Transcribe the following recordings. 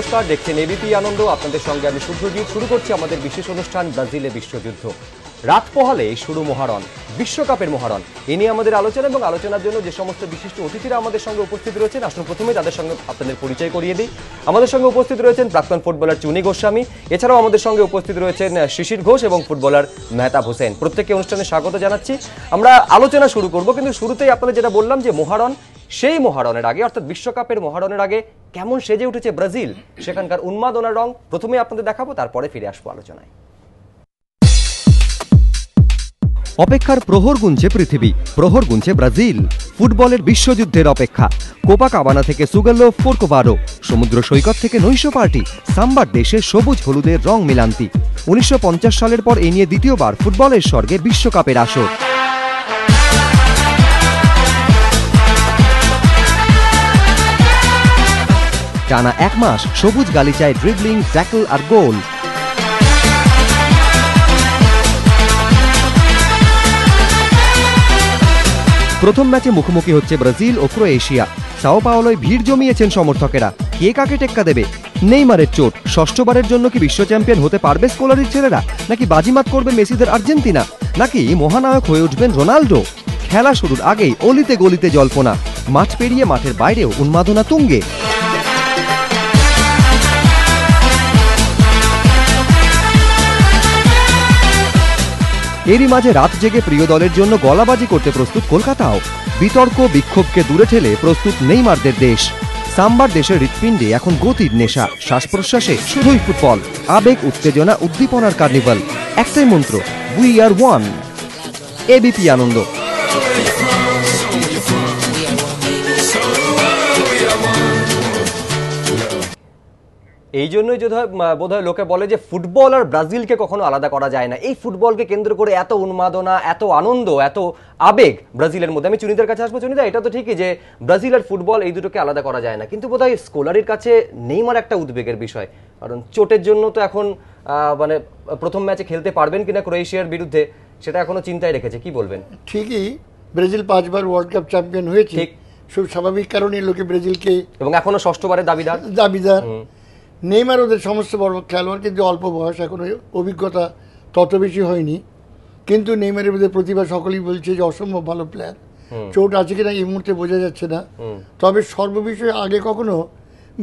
নমস্কার, দেখছেন এবিপি আনন্দ। আপনাদের সঙ্গে আমি শুভ্রজিৎ। শুরু করছি আমাদের বিশেষ অনুষ্ঠান ব্রাজিলে বিশ্বযুদ্ধ। রাত পোহালে শুরু মহারণ, বিশ্বকাপের মহারণ। এ নিয়ে আমাদের আলোচনা এবং আলোচনার জন্য যে সমস্ত বিশিষ্ট অতিথিরা আমাদের সঙ্গে উপস্থিত রয়েছেন, আসুন প্রথমে তাদের সঙ্গে আপনাদের পরিচয় করিয়ে দিই। আমাদের সঙ্গে উপস্থিত রয়েছেন প্রাক্তন ফুটবলার চুনি গোস্বামী, এছাড়াও আমাদের সঙ্গে উপস্থিত রয়েছেন শিশির ঘোষ এবং ফুটবলার মেহতাব হোসেন। প্রত্যেককে অনুষ্ঠানে স্বাগত জানাচ্ছি। আমরা আলোচনা শুরু করব, কিন্তু শুরুতেই আপনাদের যেটা বললাম যে মহারণ, সেই মহারণের আগে অর্থাৎ বিশ্বকাপের মহারণের আগে কেমন সেজে উঠেছে ব্রাজিল, সেখানকার উন্মাদনার রং প্রথমে আপনাদের দেখাবো, তারপরে ফিরে আসবো আলোচনায়। অপেক্ষার প্রহর গুনছে পৃথিবী, প্রহর গুনছে ব্রাজিল। ফুটবলের বিশ্বযুদ্ধের অপেক্ষা। কোপাকাবানা থেকে সুগালো ফোরকোভাডো, সমুদ্র সৈকত থেকে নৈশ পার্টি, সাম্বার দেশে সবুজ হলুদের রং মিলান্তি। 1950 সালের পর এই নিয়ে দ্বিতীয়বার ফুটবলের স্বর্গে বিশ্বকাপের আসর। টানা এক মাস সবুজ গালিচায় ড্রিবলিং, ট্যাকল আর গোল। প্রথম ম্যাচে মুখোমুখি হচ্ছে ব্রাজিল ও ক্রোয়েশিয়া। সাও পাওলোয় ভিড় জমিয়েছেন সমর্থকেরা। কে কাকে টেক্কা দেবে? নেইমারের চোট, ষষ্ঠবারের জন্য কি বিশ্ব চ্যাম্পিয়ন হতে পারবে স্কোলারির ছেলেরা? নাকি বাজিমাত করবে মেসিদের আর্জেন্টিনা? নাকি মহানায়ক হয়ে উঠবেন রোনাল্ডো? খেলা শুরুর আগেই অলিতে গলিতে জল্পনা, মাঠ পেরিয়ে মাঠের বাইরেও উন্মাদনা তুঙ্গে। এরই মাঝে রাত জেগে প্রিয় দলের জন্য গলাবাজি করতে প্রস্তুত কলকাতাও। বিতর্ক বিক্ষোভকে দূরে ঠেলে প্রস্তুত নেইমারদের দেশ। সাম্বার দেশের হৃৎপিণ্ডে এখন গতির নেশা, শ্বাস প্রশ্বাসে শুধুই ফুটবল, আবেগ, উত্তেজনা, উদ্দীপনার কার্নিভাল। একটাই মন্ত্র, উই আর ওয়ান। এবিপি আনন্দ। এই জন্যই বোধহয় লোকে বলে যে ফুটবল আর ব্রাজিলকে কখনো আলাদা করা যায় না। এই ফুটবলকে কেন্দ্র করে এত উন্মাদনা, এত আনন্দ, এত আবেগ ব্রাজিলের মধ্যে। আমি চুনিদের কাছে আসবো। চুনিদা, এটা তো ঠিকই যে ব্রাজিল আর ফুটবল এই দুটোকে আলাদা করা যায় না, কিন্তু বোধহয় স্কোলারির কাছে নেইমার একটা উদ্বেগের বিষয়, কারণ চোটের জন্য তো এখন মানে প্রথম ম্যাচে খেলতে পারবেন কিনা ক্রোয়েশিয়ার বিরুদ্ধে সেটা এখনো চিন্তায় রেখেছে। কি বলবেন? ঠিকই, ব্রাজিল 5 বার ওয়ার্ল্ড কাপ চ্যাম্পিয়ন হয়েছে, খুব স্বাভাবিক কারণে লোকে ব্রাজিলকে, এবং এখনো ষষ্ঠবারের দাবিদার। নেইমার ওদের সমস্ত বড় খেলোয়াড়, কিন্তু অল্প বয়স, এখনো অভিজ্ঞতা তত বেশি হয়নি। কিন্তু নেইমারের মধ্যে প্রতিভা, সকলেই বলছে যে অসম্ভব ভালো প্লেয়ার। চোট আছে কিনা এই মুহূর্তে বোঝা যাচ্ছে না। তবে সর্ববিষয়ে আগে কখনো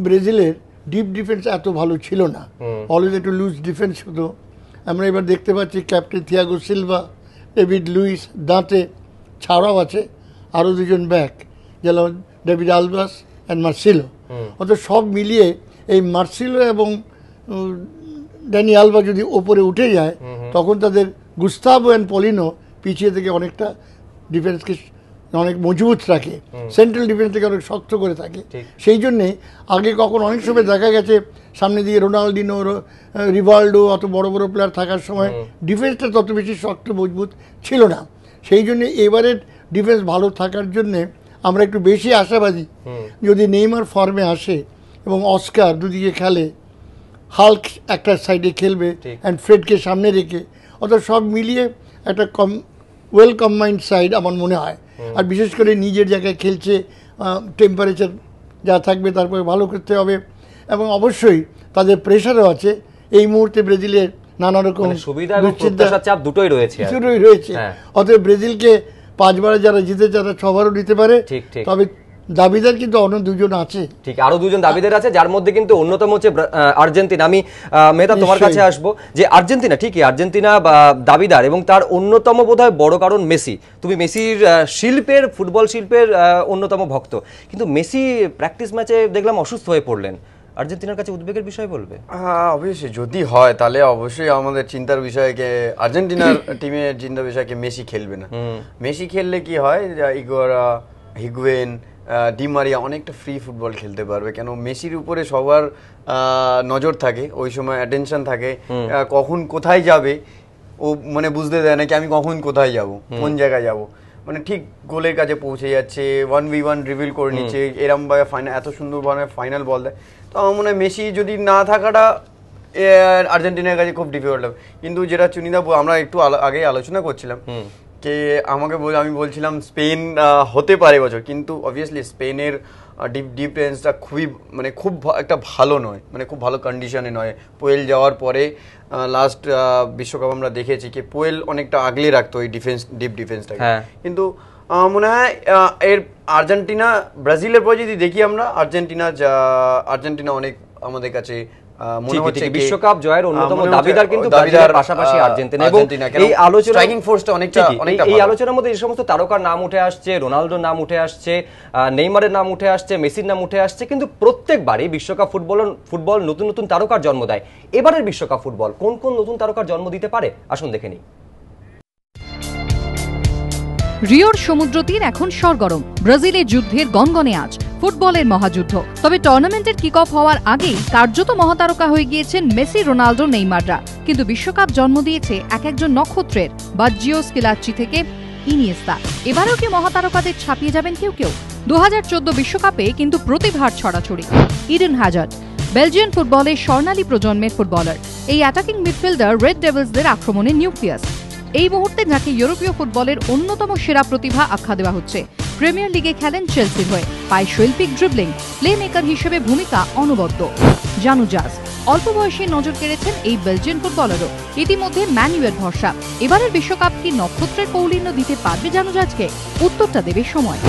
ব্রাজিলের ডিপ ডিফেন্স এত ভালো ছিল না, অলওয়েজ একটু লুজ ডিফেন্স হতো। আমরা এবার দেখতে পাচ্ছি captain Thiago Silva, David Luiz, দাঁতে ছাড়াও আছে আরও দুজন ব্যাক, যেমন ডেভিড আলভাস অ্যান্ড মার্সেলো। অর্থাৎ সব মিলিয়ে এই মার্সেলো এবং ড্যানি আলভা যদি ওপরে উঠে যায়, তখন তাদের গুস্তাভো অ্যান্ড পলিনো পিছিয়ে থেকে অনেকটা ডিফেন্সকে অনেক মজবুত রাখে, সেন্ট্রাল ডিফেন্স থেকে অনেক শক্ত করে থাকে। সেই জন্যে আগে কখন অনেক সময় দেখা গেছে সামনে দিয়ে রোনাল্ডিনো, রিভাল্ডো, অত বড় বড় প্লেয়ার থাকার সময় ডিফেন্সটা তত বেশি শক্ত মজবুত ছিল না। সেই জন্যে এবারের ডিফেন্স ভালো থাকার জন্যে আমরা একটু বেশি আশাবাদী। যদি নেইমার ফর্মে আসে এবং অস্কার দুদিকে খেলে, হাল্ক একটা সাইডে খেলবে অ্যান্ড ফ্রেডকে সামনে রেখে, অর্থাৎ সব মিলিয়ে একটা ওয়েল কম্বাইন্ড সাইড আমার মনে হয়। আর বিশেষ করে নিজের জায়গায় খেলছে, টেম্পারেচার যা থাকবে তারপরে ভালো করতে হবে, এবং অবশ্যই তাদের প্রেশারও আছে। এই মুহূর্তে ব্রাজিলের নানা রকম সুবিধা এবং প্রত্যাশার চাপ দুটোই রয়েছে। অতএব ব্রাজিলকে 5 বারে যারা জিতেছে তারা 6 বারও নিতে পারে। তবে দাবিদার কিন্তু অন্য দুজন আছে, ঠিক, আরো দুজন দাবিদার আছে, যার মধ্যে কিন্তু অন্যতম হচ্ছে আর্জেন্টিনা। আমি মেহতাব তোমার কাছে আসবো যে আর্জেন্টিনা, ঠিকই আর্জেন্টিনা দাবিদার, এবং তার অন্যতম বোধহয় বড় কারণ মেসি। তুমি মেসির শিল্পের, ফুটবল শিল্পের অন্যতম ভক্ত, কিন্তু মেসি প্র্যাকটিস ম্যাচে দেখলাম অসুস্থ হয়ে পড়লেন। আর্জেন্টিনার কাছে উদ্বেগের বিষয় বলবে? হ্যাঁ, অবশ্যই যদি হয় তাহলে অবশ্যই আমাদের চিন্তার বিষয়কে, আর্জেন্টিনার টিমের চিন্তার বিষয়কে মেসি খেলবে না। মেসি খেললে কি হয়, ইগোরা, হিগুয়েন, ডি মারিয়া অনেকটা ফ্রি ফুটবল খেলতে পারবে। কেন, মেসির উপরে সবার নজর থাকে, ওই সময় অ্যাটেনশন থাকে, কখন কোথায় যাবে ও মানে বুঝতে দেয় নাকি আমি কখন কোথায় যাব, কোন জায়গায় যাব, মানে ঠিক গোলের কাছে পৌঁছে যাচ্ছে, 1v1 রিভিল করে নিচ্ছে, এরম ভাবে ফাইনাল, এত সুন্দরভাবে ফাইনাল বল দেয়। তো আমার মনে হয় মেসি যদি না থাকাটা আর্জেন্টিনার কাছে খুব ডিফিকাল্ট হবে। কিন্তু যেটা চুনিদা আমরা একটু আগে আলোচনা করছিলাম কে আমি বলছিলাম স্পেন হতে পারে বছর, কিন্তু অবভিয়াসলি স্পেনের ডিফেন্সটা খুব একটা ভালো নয়, মানে খুব ভালো কন্ডিশনে নয়। পোয়েল যাওয়ার পরে লাস্ট বিশ্বকাপ আমরা দেখেছি কি পোয়েল অনেকটা আগলে রাখতো এই ডিপ ডিফেন্সটাকে, কিন্তু মনে হয় এর আর্জেন্টিনা ব্রাজিলের পরে যদি দেখি আমরা আর্জেন্টিনা অনেক আমাদের কাছে মনে হচ্ছে বিশ্বকাপ জয়ের অন্যতম দাবিদার কিন্তু ব্রাজিলের পাশাপাশি আর্জেন্টিনা। এবং এই আলোচনা স্ট্রাইকিং ফোর্সটা অনেকটা এই আলোচনার মধ্যে যে সমস্ত তারকার নাম উঠে আসছে, রোনালদোর নাম উঠে আসছে, নেইমারের নাম উঠে আসছে, মেসির নাম উঠে আসছে, কিন্তু প্রত্যেকবারই বিশ্বকাপ ফুটবল নতুন নতুন তারকার জন্ম দেয়। এবারের বিশ্বকাপ ফুটবল কোন কোন নতুন তারকার জন্ম দিতে পারে আসুন দেখে নিই। রিওর সমুদ্র তীর এখন সরগরম, ব্রাজিলের যুদ্ধের গনগনে আজ, ফুটবলের মহাযুদ্ধ। তবে টুর্নামেন্টের কিক অফ হওয়ার আগেই কার্যত মহাতারকা হয়ে গিয়েছেন মেসি, রোনালদো, নেইমাররা। কিন্তু বিশ্বকাপ জন্ম দিয়েছে এক একজন নক্ষত্রের, বাজ্জিও, স্কিলাচ্চি থেকে ইনিয়েস্তা। এবারেও কি মহাতারকাদের ছাপিয়ে যাবেন কেউ কেউ? 2014 বিশ্বকাপে কিন্তু প্রতিভার ছড়াছড়ি। ইডেন হ্যাজার্ড বেলজিয়ান ফুটবলের স্বর্ণালী প্রজন্মের ফুটবলার, এই অ্যাটাকিং মিডফিল্ডার রেড ডেভিলসদের আক্রমণের নিউক্লিয়াস। এই মুহূর্তে যাকে ইউরোপীয় ফুটবলের অন্যতম সেরা প্রতিভা আখ্যা দেওয়া হচ্ছে। প্রিমিয়ার লিগে খেলেন চেলসির হয়ে, পায় শৈল্পিক ড্রিবলিং, প্লে মেকার হিসেবে ভূমিকা অনবদ্য। জানু জাজ অল্প বয়সে নজর কেড়েছেন এই বেলজিয়ান ফুটবলারও, ইতিমধ্যে ম্যানুয়ের ভরসা। এবারের বিশ্বকাপ কি নক্ষত্রের কৌলিন্য দিতে পারবে জানু জাজকে? উত্তরটা দেবে সময়।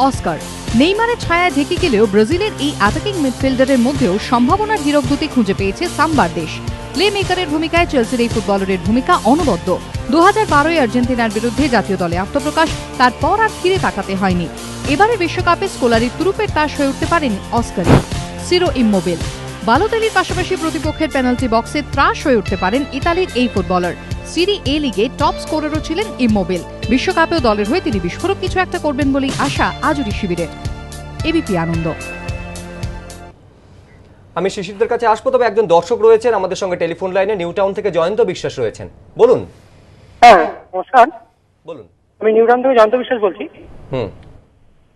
অস্কার নেইমারের ছায়ায় ঢেকে গেলেও ব্রাজিলের এই অ্যাটাকিং মিডফিল্ডারের মধ্যেও সম্ভাবনার হীরকদূতি খুঁজে পেয়েছে সাম্বার দেশ। প্লে মেকারের ভূমিকায় চেলসির এই ফুটবলারের ভূমিকা অনবদ্য। 2012 আর্জেন্টিনার বিরুদ্ধে জাতীয় দলে আত্মপ্রকাশ, তারপর আর ফিরে তাকাতে হয়নি। এবারের বিশ্বকাপে স্কোলারির তুরুপের তাস হয়ে উঠতে পারেন অস্কারি। সিরো ইম্মোবিল বালোতেলির পাশাপাশি প্রতিপক্ষের পেনাল্টি বক্সে ত্রাস হয়ে উঠতে পারেন ইতালির এই ফুটবলার। সিরি এ লিগে টপ স্কোরারও ছিলেন ইম্মোবিল। বিশ্বকাপেও দলের হয়ে তিনি বিস্ফোরক কিছু একটা করবেন বলেই আশা আজুরি শিবিরের। এবিপি আনন্দ। আমি শিশিরদের কাছে আসবো, তবে একজন দর্শক রয়েছেন আমাদের সঙ্গে টেলিফোন লাইনে, নিউ টাউন থেকে জয়ন্ত বিশ্বাস রয়েছেন, বলুন। হ্যাঁ নমস্কার, বলুন। আমি নিউ টাউন থেকে জয়ন্ত বিশ্বাস বলছি। হুম,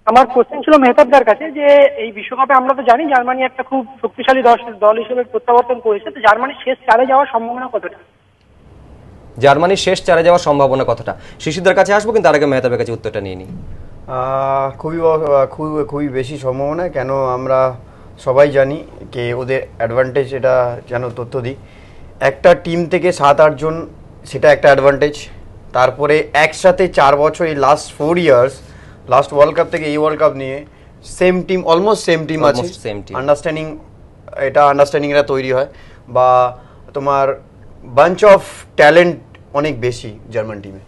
আমার কোশ্চেন ছিল মেহতাবদার কাছে যে এই বিশ্বকাপে আমরা তো জানি জার্মানি একটা খুব শক্তিশালী দল হিসেবে প্রত্যাবর্তন করেছে, তো জার্মানির শেষ চারে যাওয়ার সম্ভাবনা কতটা? জার্মানির শেষ চারে যাওয়ার সম্ভাবনা কতটা? শিশিরদের কাছে আসবো, কিন্তু তার আগে মেহতাবের কাছে উত্তরটা নিয়ে নিই। খুবই বেশি সম্ভাবনা। কেন আমরা সবাই জানি যে ওদের অ্যাডভান্টেজ, এটা যেন তথ্য দিই, একটা টিম থেকে 7-8 জন, সেটা একটা অ্যাডভান্টেজ। তারপরে একসাথে 4 বছর, এই last 4 years, last world cup থেকে এই ওয়ার্ল্ড কাপ নিয়ে same team, almost same team আছে। আন্ডারস্ট্যান্ডিংটা তৈরি হয়, বা তোমার বাঞ্চ অফ ট্যালেন্ট অনেক বেশি জার্মান টিমে।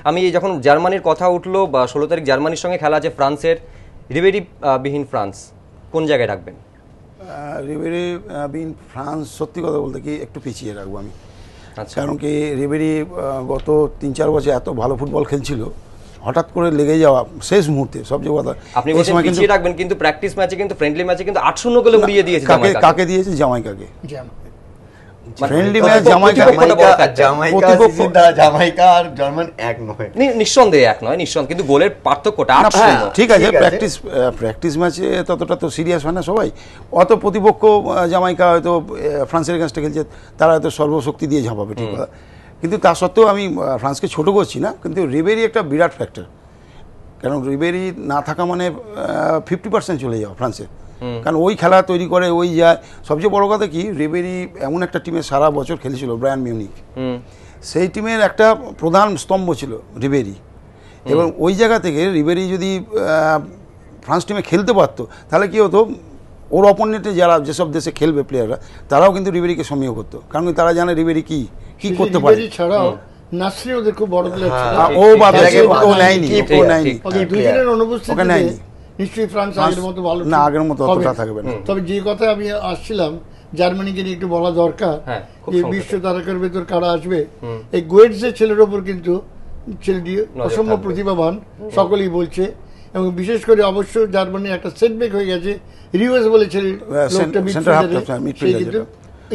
আমি যখন জার্মানির কথা উঠলো, বা 16 তারিখ জার্মানির সঙ্গে খেলা আছে ফ্রান্সের, রিবেরি বিহীন ফ্রান্স কোন জায়গায় রাখবেন? রিবেরি বিহীন ফ্রান্স সত্যি কথা বলতে কি একটু পিছিয়ে রাখবো আমি। আচ্ছা, কারণ কি রিবেরি গত 3-4 বছর এত ভালো ফুটবল খেলছিল, হঠাৎ করে লেগে যাওয়া শেষ মুহূর্তে সবচেয়ে কথা। আপনি বলছেন পিছিয়ে রাখবেন, কিন্তু প্র্যাকটিস ম্যাচে, কিন্তু ফ্রেন্ডলি ম্যাচে কিন্তু 8-0 গোলে উড়িয়ে দিয়েছে। কাকে দিয়েছে? জামাইকাকে। ফ্রেন্ডলি ম্যাচ জামাইকা আর জার্মান এক নয়, নিঃসন্দেহে এক নয়, নিঃসন্দেহে, কিন্তু গোলের পার্থক্যটা 8-0। ঠিক আছে, প্র্যাকটিস ম্যাচে ততটা তো সিরিয়াস হয় না সবাই। অত প্রতিপক্ষ জামাইকা হয়তো ফ্রান্সের এগেন্স্টে খেলছে, তারা হয়তো সর্বশক্তি দিয়ে ঝাঁপাবে, ঠিক কথা। কিন্তু তা সত্ত্বেও আমি ফ্রান্সকে ছোট করছি না, কিন্তু রিবেরি একটা বিরাট ফ্যাক্টর। কারণ রিবেরি না থাকা মানে 50% চলে যাওয়া ফ্রান্সের। কারণ ওই খেলা তৈরি করে, ওই যায়। সবচেয়ে বড় কথা কি, রিবেরি এমন একটা টিমে সারা বছর খেলেছিল, বায়ার্ন মিউনিখ, সেই টিমের একটা প্রধান স্তম্ভ ছিল রিবেরি। এবং ওই জায়গা থেকে রিবেরি যদি ফ্রান্স টিমে খেলতে পারতো, তাহলে কি হতো, ওর অপোনেন্টে যারা যেসব দেশে খেলবে প্লেয়াররা, তারাও কিন্তু রিবেরিকে সমীহ করতো, কারণ তারা জানে রিবেরি কি করতে পারে। ছাড়াও নাসরি ওদের খুব বড় প্লেয়ার ছিল, ও নেয়নি। দুজনের অনুপস্থিতিতে নিশ্চয়ই ফ্রান্স আগের মতো ভালো না, আগের মতো অতটা থাকবে না। তবে যে কথা আমি আসছিলাম, জার্মানিকে নিয়ে একটু বলা দরকার, যে বিশ্ব তারকার ভেতর কারা আসবে। এই গোয়েটসের ছেলের ওপর কিন্তু ছেলেটি অসম্ভব প্রতিভাবান, সকলেই বলছে। এবং বিশেষ করে অবশ্য জার্মানির একটা সেটব্যাক হয়ে গেছে, রিওয়েস বলে ছেলে, সে কিন্তু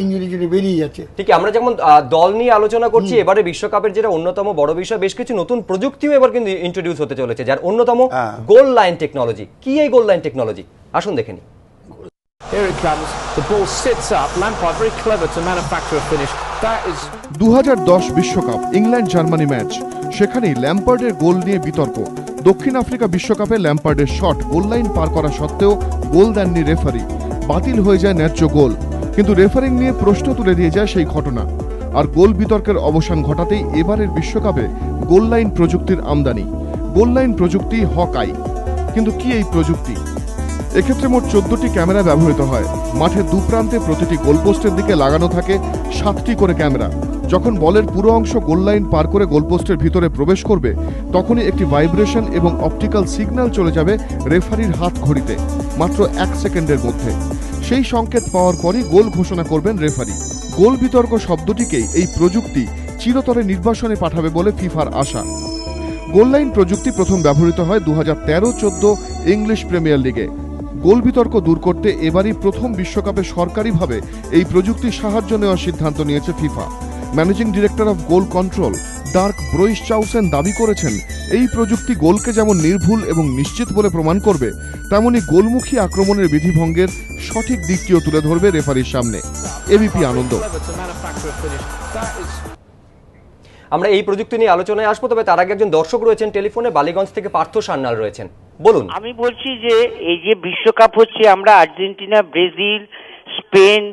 ইঞ্জুরি জন্য বেরিয়ে যাচ্ছে। ঠিক, আমরা যখন দল নিয়ে আলোচনা করছি, এবারে বিশ্বকাপের যেটা অন্যতম বড় বিষয়, বেশ কিছু নতুন প্রযুক্তিও এবার কিন্তু ইন্ট্রোডিউস হতে চলেছে, যার অন্যতম গোল লাইন টেকনোলজি। কি এই গোল লাইন টেকনোলজি? আসুন দেখে নিই। Here it comes, the ball sits up, Lampard very clever to manufacture a finish, 2010 বিশ্বকাপ ইংল্যান্ড জার্মানি ম্যাচ, সেখানেই ল্যাম্পার্ডের গোল নিয়ে বিতর্ক। দক্ষিণ আফ্রিকা বিশ্বকাপে ল্যাম্পার্ডের শট গোল লাইন পার করা সত্ত্বেও গোল দেননি রেফারি, বাতিল হয়ে যায় ন্যায্য গোল। কিন্তু রেফারিং নিয়ে প্রশ্ন তুলে দিয়ে যায় সেই ঘটনা। আর গোল বিতর্কের অবসান ঘটাতেই এবারের বিশ্বকাপে গোল লাইন প্রযুক্তির আমদানি। গোল লাইন প্রযুক্তি হকআই। কিন্তু কি এই প্রযুক্তি? এক্ষেত্রে মোট 14টি ক্যামেরা ব্যবহৃত হয়। মাঠের দুপ্রান্তে প্রতিটি গোলপোস্টের দিকে লাগানো থাকে 7টি করে ক্যামেরা। যখন বলের পুরো অংশ গোল লাইন পার করে গোলপোস্টের ভিতরে প্রবেশ করবে, তখনই একটি ভাইব্রেশন এবং অপটিক্যাল সিগন্যাল চলে যাবে রেফারির হাত ঘড়িতে মাত্র 1 সেকেন্ডের মধ্যে। সেই সংকেত পাওয়ার পরই গোল ঘোষণা করবেন রেফারি। গোল বিতর্ক শব্দটিকেই এই প্রযুক্তি চিরতরে নির্বাসনে পাঠাবে বলে ফিফার আশা। গোল লাইন প্রযুক্তি প্রথম ব্যবহৃত হয় 2013-14 ইংলিশ প্রিমিয়ার লিগে। গোল বিতর্ক দূর করতে এবারই প্রথম বিশ্বকাপে সরকারিভাবে এই প্রযুক্তির সাহায্য নেওয়ার সিদ্ধান্ত নিয়েছে FIFA. Managing director of Goal Control Dirk Broichhausen দাবি করেছেন, এই প্রযুক্তি গোলকে যেমন নির্ভুল এবং নিশ্চিত বলে প্রমাণ করবে, তেমনি গোলমুখী আক্রমণের বিধিভঙ্গের সঠিক দিকটিও তুলে ধরবে রেফারির সামনে। এবিপি আনন্দ। আমরা এই প্রযুক্তি নিয়ে আলোচনায় আসবো, তবে তার আগে একজন দর্শক রয়েছেন টেলিফোনে, বালিগঞ্জ থেকে পার্থ সান্যাল রয়েছেন, বলুন। আমি বলছি যে এই যে বিশ্বকাপ হচ্ছে, আমরা আর্জেন্টিনা, ব্রাজিল, স্পেন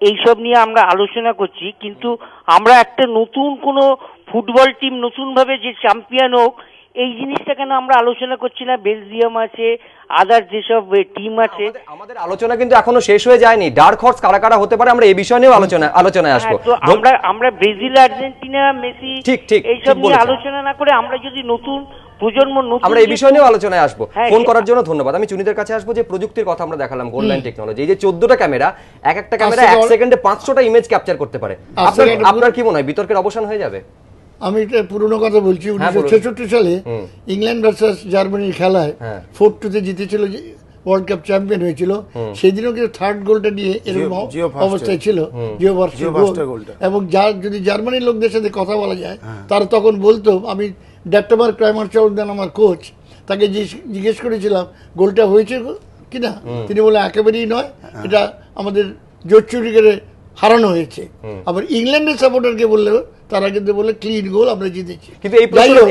এইসব নিয়ে আমরা আলোচনা করছি, কিন্তু আমরা একটা নতুন কোনো ফুটবল টিম নতুন ভাবে যে চ্যাম্পিয়ন হোক, এই জিনিসটা কেন আমরা আলোচনা করছি না? বেলজিয়াম আছে, আদার যেসব টিম আছে। আমাদের আলোচনা কিন্তু এখনো শেষ হয়ে যায়নি। ডার্ক হর্স কারা কারা হতে পারে আমরা এই বিষয় নিয়েও আলোচনায় আসবো। আমরা ব্রাজিল, আর্জেন্টিনা, মেসি এইসব নিয়ে আলোচনা না করে আমরা যদি নতুন প্রজন্ম, আমরা এই বিষয় নিয়েও আলোচনায় আসবো। ফোন করার জন্য ধন্যবাদ। আমি চুনিদের কাছে আসবো। যে প্রযুক্তির কথা আমরা দেখালাম, গোল লাইন টেকনোলজি, এই যে 14টা ক্যামেরা, এক একটা ক্যামেরা 1 সেকেন্ডে 500টা ইমেজ ক্যাপচার করতে পারে, আপনার কি মনে হয় বিতর্কের অবসান হয়ে যাবে? আমি এটা পুরনো কথা বলছি। 1966 সালে ইংল্যান্ড ভার্সাস জার্মানির খেলায় 4-2 জিতেছিল, ওয়ার্ল্ড কাপ চ্যাম্পিয়ন হয়েছিল। সেদিনও কিন্তু থার্ড গোলটা নিয়ে এরকম অবস্থায় ছিল, জিও ভার্স্টের গোল। এবং যদি জার্মানির লোকদের সাথে কথা বলা যায়, তারা তখন বলতো, আমি ড্যাক্টমার ক্রাইমারচাউডেন আমার কোচ, তাকে জিজ্ঞেস করেছিলাম গোলটা হয়েছে কিনা, তিনি বলে একেবারেই নয়, এটা আমাদের জোর চুরি করে হারানো হয়েছে। আবার ইংল্যান্ডের সাপোর্টারকে বললে তারা কিন্তু বলে ক্লিন গোল, আমরা জিতেছি। কিন্তু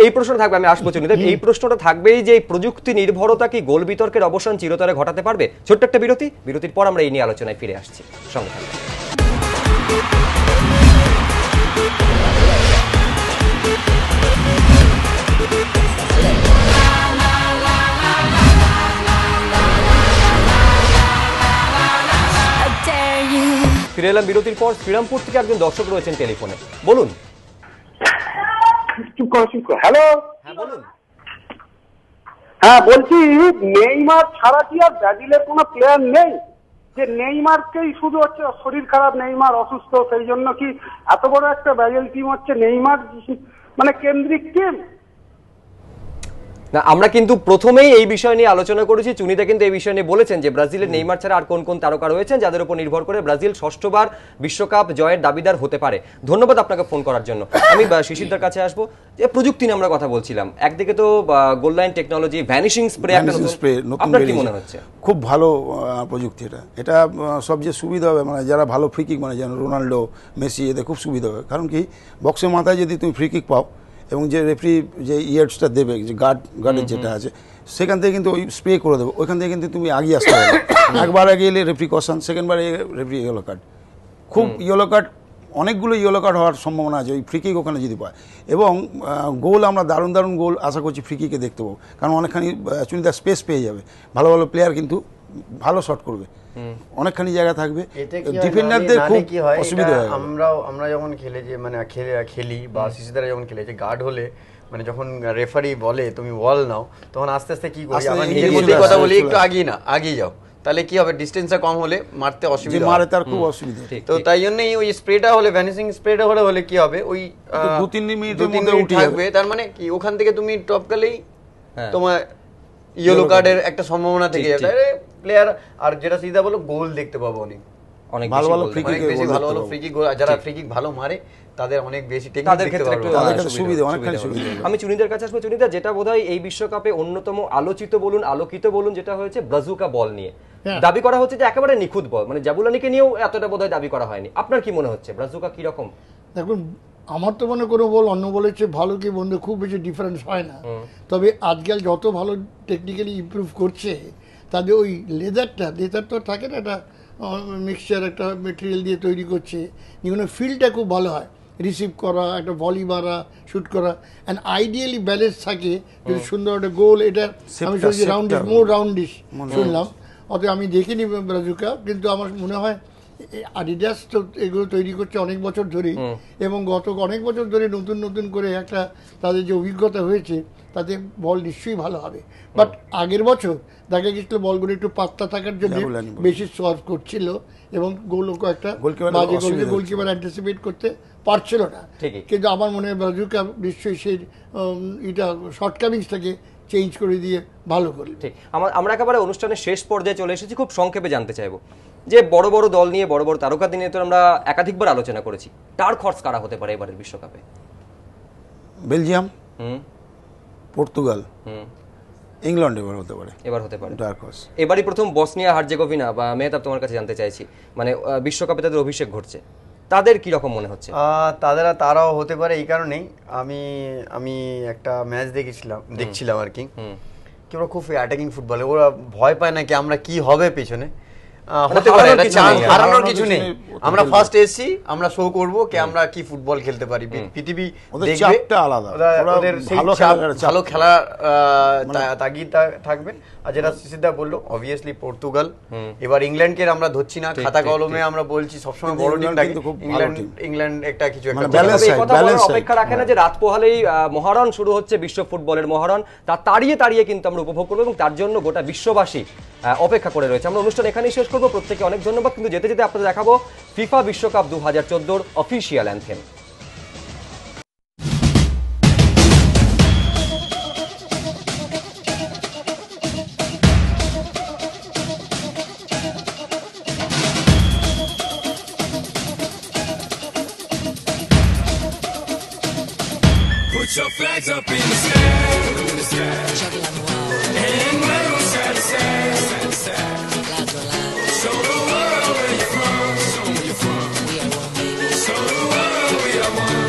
এই প্রশ্ন থাকবে, আমি আসবো চুনিদা, এই প্রশ্নটা থাকবেই যে প্রযুক্তি নির্ভরতা কি গোল বিতর্কের অবসান চিরতরে ঘটাতে পারবে? ছোট্ট একটা বিরতির পর আমরা এই নিয়ে আলোচনায় ফিরে আসছি। সঙ্গে থাকবে। ফিরে এলাম বিরতির পর। শ্রীরামপুর থেকে একজন দর্শক রয়েছেন টেলিফোনে, বলুন। হ্যালো, হ্যাঁ বলুন। হ্যাঁ বলছি, নেইমার ছাড়া কি আর ব্রাজিলের কোনো প্লেয়ার নেই? যে নেইমারকেই শুধু হচ্ছে শরীর খারাপ, নেইমার অসুস্থ, সেই জন্য কি এত বড় একটা ব্রাজিল টিম হচ্ছে নেইমার মানে কেন্দ্রিক টিম? না, আমরা কিন্তু প্রথমেই এই বিষয় নিয়ে আলোচনা করেছি। চুনিদা কিন্তু এই বিষয় নিয়ে বলেছেন যে ব্রাজিলের নেইমার ছাড়া আর কোন কোন তারকা রয়েছেন যাদের উপর নির্ভর করে ব্রাজিল ষষ্ঠবার বিশ্বকাপ জয়ের দাবিদার হতে পারে। ধন্যবাদ আপনাকে ফোন করার জন্য। আমি শিশিরদার কাছে আসবো। যে প্রযুক্তি নিয়ে আমরা কথা বলছিলাম, একদিকে তো goal line technology, vanishing spray, আপনার কি মনে হচ্ছে? খুব ভালো প্রযুক্তি এটা সবচেয়ে সুবিধা হবে, মানে যারা ভালো ফ্রি কিক, মানে যেন রোনাল্ডো, মেসি, এদের খুব সুবিধা হবে। কারণ কি, বক্সের মাথায় যদি তুমি ফ্রি কিক পাও এবং যে রেফারি যে ইয়ার্ডসটা দেবে, যে গার্ডের যেটা আছে, সেখান থেকে কিন্তু ওই স্প্রে করে দেবে, ওইখান থেকে কিন্তু তুমি আগিয়ে আসতে পারবে। একবার আগে এলে রেফারি কশন, সেকেন্ডবারে রেফারি ইয়েলো কার্ড, খুব ইয়েলো কার্ড, অনেকগুলো ইয়েলো কার্ড হওয়ার সম্ভাবনা আছে ওই ফ্রি কিক ওখানে যদি পায়। এবং গোল আমরা দারুণ দারুণ গোল আশা করছি ফ্রি কিকে দেখতে পাবো, কারণ অনেকখানি চুনিদার স্পেস পেয়ে যাবে, ভালো ভালো প্লেয়ার কিন্তু ভালো শট করবে, অনেকখানি জায়গা থাকবে, ডিফেন্ডারদের খুব অসুবিধা হয়। আমরা যখন খেলি বা শিশুদারা যখন খেলে, যে গার্ড হলে মানে যখন রেফারি বলে তুমি বল নাও, তখন আস্তে আস্তে কি করি, আমরা নিজের মধ্যে কথা বলি, একটু আগিয়ে যাও, তাহলে কি হবে, ডিস্টেন্সটা কম হলে মারতে অসুবিধা, মারে তার খুব অসুবিধা। তো তাই জন্যই ওই স্প্রেটা হলে, ভ্যানিশিং স্প্রেটা হলে কি হবে, ওই 2-3 মিনিটের মধ্যে উঠে থাকবে। তার মানে কি, ওখান থেকে তুমি টপকালেই তোমার ইয়েলো কার্ডের একটা সম্ভাবনা থেকে যাবে প্লেয়ার। আর যেটা সিধা বলো, গোল দেখতে পাবো অনেক, অনেক ভালো বেশি ভালো goal free দেয়। kick অনেক বেশি গোল ভালো ধরতে ভালো পারবো। ফ্রি কিক যারা ফ্রি কিক ভালো মারে তাদের অনেক বেশি টেকনিক তাদের দেখতে ক্ষেত্রে পারবো। একটু তাদের ক্ষেত্রে সুবিধা, অনেকখানি হবে। সুবিধা। আমি চুনিদার কাছে আসবো। চুনিদা, যেটা বোধহয় এই বিশ্বকাপে অন্যতম আলোচিত বলুন আলোকিত বলুন যেটা হয়েছে ব্রাজুকা বল নিয়ে হ্যাঁ। দাবি করা হচ্ছে যে একেবারে নিখুঁত বল, মানে জাবুলানিকে নিয়েও এতটা বোধহয় দাবি করা হয়নি। আপনার কি মনে হচ্ছে ব্রাজুকা কি রকম? দেখুন, আমার তো মনে কোনো বল অন্য বলের চেয়ে ভালো কি বন্ধু খুব বেশি ডিফারেন্স হয় না, তবে আজকাল যত ভালো টেকনিক্যালি ইমপ্রুভ করছে তাদের ওই লেদার তো থাকে না, একটা মিক্সচার একটা মেটেরিয়াল দিয়ে তৈরি করছে, যেগুলো ফিল্ডটা খুব ভালো হয়, রিসিভ করা, একটা ভলি মারা, শ্যুট করা, অ্যান্ড আইডিয়ালি ব্যালেন্স থাকে যদি সুন্দর একটা গোল। এটা আমি শুনছি রাউন্ডিশ, মোর রাউন্ডিশ শুনলাম, অতএব আমি দেখিনি ব্রাজুকা, কিন্তু আমার মনে হয় আডিডাস তো এগুলো তৈরি করছে অনেক বছর ধরেই, এবং গত অনেক বছর ধরে নতুন নতুন করে একটা তাদের যে অভিজ্ঞতা হয়েছে তাতে বল নিশ্চয়ই ভালো হবে। বাট আগের বছর দেখা গেছিল বলগুলো একটু পাত্তা থাকার জন্য জাবুলানি বল। বেশি সার্ভ করছিল এবং গোলও একটা গোলকিপারের বাজে গোল অসুবিধা গোলকিপার অ্যান্টিসিপেট করতে পারছিল না। ঠিকই। কিন্তু আমার মনে হয় ব্রাজুকা নিশ্চয়ই সেই এটা শর্টকামিংসটাকে চেঞ্জ করে দিয়ে ভালো করবে। ঠিক। আমরা একেবারে অনুষ্ঠানের শেষ পর্যায়ে চলে এসেছি। খুব সংক্ষেপে জানতে চাইবো যে বড় বড় দল নিয়ে, বড় বড় তারকা নিয়ে তো আমরা একাধিকবার আলোচনা করেছি, ডার্ক হর্স কারা হতে পারে এবারের বিশ্বকাপে? বেলজিয়াম, হুম পর্তুগাল, হুম ইংল্যান্ড এবার হতে পারে এবার হতে পারে। Dark horse. এবারই প্রথম বসনিয়া হার্জেগোভিনা বা মেহতাব, তোমার কাছে জানতে চাইছি, মানে বিশ্বকাপে তাদের অভিষেক ঘটছে, তাদের কি রকম মনে হচ্ছে? তারাও হতে পারে এই কারণেই আমি একটা ম্যাচ দেখছিলাম আর কি, ওরা খুব অ্যাটাকিং ফুটবলে, ওরা ভয় পায় না কি আমরা কি হবে পেছনে, হতে পারে এটা চান্স, হারানোর কিছু নেই। আমরা ফার্স্ট এসছি, আমরা শো করব কি আমরা কি ফুটবল খেলতে পারি, পৃথিবী ওদের দেখবে, চাপটা আলাদা, ওদের সেই ভালো ভালো খেলার তাগিদ থাকবে। আর যেটা সিদ্ধার্থ বললো, অবভিয়াসলি পর্তুগাল, এবার ইংল্যান্ডকে আমরা ধরছি না, খাতা কলমে আমরা বলছি সবসময় বড় টিম থাকে, ইংল্যান্ড একটা কিছু একটা এই কথা বলার অপেক্ষা রাখে না যে রাত পোহালেই মহারণ শুরু হচ্ছে, বিশ্ব ফুটবলের মহারণ, তা তাড়িয়ে কিন্তু আমরা উপভোগ করবো, এবং তার জন্য গোটা বিশ্ববাসী অপেক্ষা করে রয়েছে। আমরা অনুষ্ঠান এখানেই শেষ করবো। প্রত্যেকে অনেক ধন্যবাদ, কিন্তু যেতে যেতে আপনাদের দেখাবো ফিফা বিশ্বকাপ 2014 official anthem. Put your flags up in the sky. And wave 'em side to side. Show the world where you're from. Show 'em where you're from. Show the world we are one.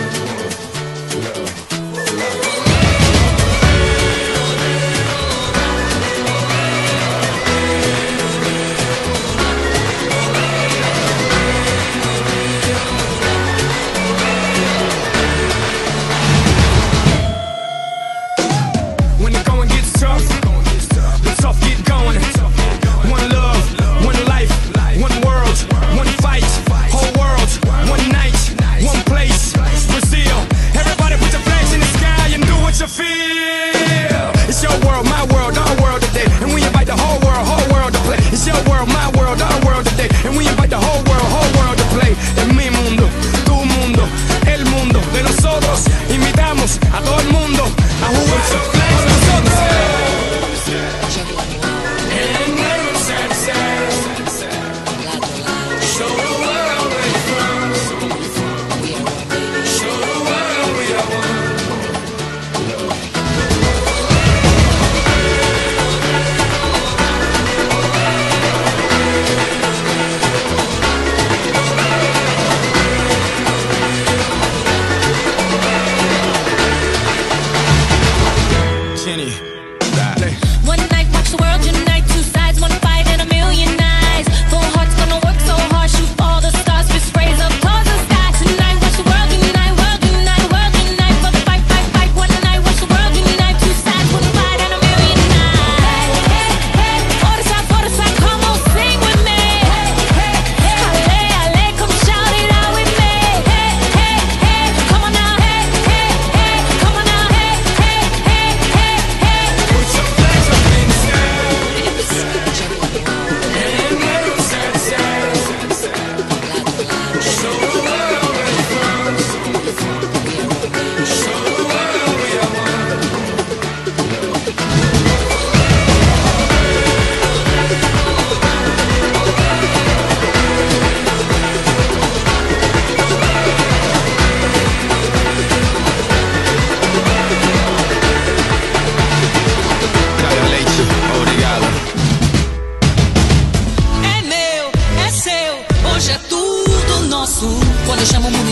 When the going gets tough, the tough get going. One love. quando siamo